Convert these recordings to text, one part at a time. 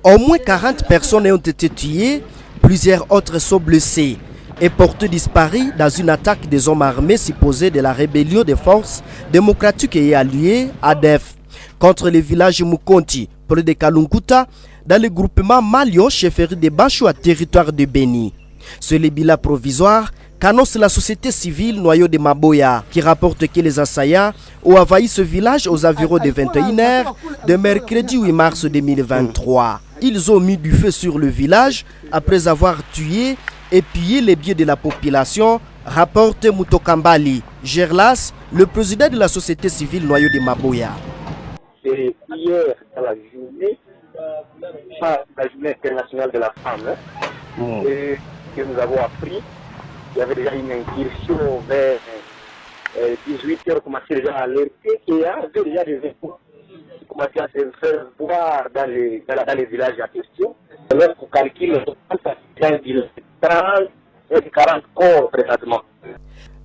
Au moins 40 personnes ont été tuées, plusieurs autres sont blessées et portées disparues dans une attaque des hommes armés supposés de la rébellion des forces démocratiques et alliées ADF contre le village Mukonti, près de Kalunguta, dans le groupement Malio, chefferie de Bachou à territoire de Beni. C'est le bilan provisoire qu'annonce la société civile Noyau de Maboya, qui rapporte que les assaillants ont envahi ce village aux environs de 21h de mercredi 8 mars 2023. Ils ont mis du feu sur le village après avoir tué et pillé les biens de la population, rapporte Mutokambali Gerlas, le président de la société civile Noyau de Maboya. C'est hier dans la journée, pas la journée internationale de la femme, et que nous avons appris. Il y avait déjà une incursion vers 18h, on commençait déjà à alerter et il y avait déjà des échos qui commençaient à se faire voir dans les villages en question. Alors qu'on calcule, ça fait 30 et 40 corps présentement.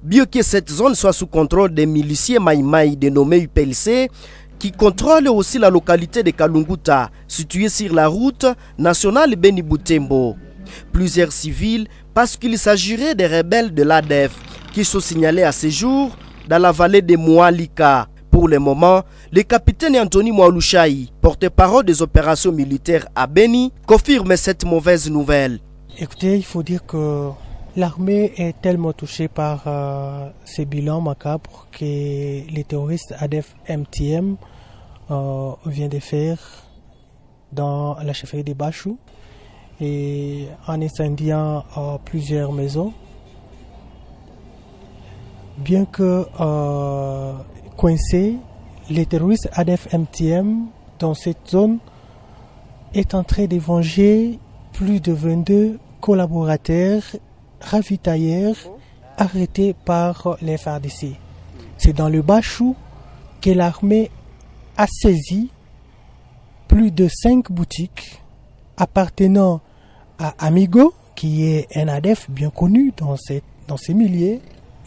Bien que cette zone soit sous contrôle des miliciens Maïmaï dénommés UPLC, qui contrôlent aussi la localité de Kalunguta, située sur la route nationale Beni-Boutembo. Plusieurs civils, parce qu'il s'agirait des rebelles de l'ADF qui sont signalés à ce jour dans la vallée de Moualika. Pour le moment, le capitaine Anthony Moualouchaï, porte-parole des opérations militaires à Beni, confirme cette mauvaise nouvelle. Écoutez, il faut dire que l'armée est tellement touchée par ces bilans macabres que les terroristes ADF-MTM viennent de faire dans la chefferie de Bachou, et en incendiant plusieurs maisons. Bien que coincés, les terroristes ADF-MTM dans cette zone est en train de venger plus de 22 collaborateurs ravitailleurs arrêtés par les FARDC. C'est dans le Bachou que l'armée a saisi plus de 5 boutiques appartenant à Amigo, qui est un ADF bien connu dans ces milieux.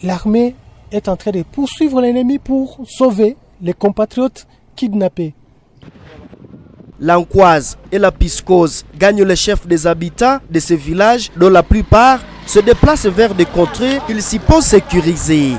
L'armée est en train de poursuivre l'ennemi pour sauver les compatriotes kidnappés. L'Ankoise et la Piscose gagnent les chefs des habitants de ces villages dont la plupart se déplacent vers des contrées qu'ils s'y pensent sécurisées.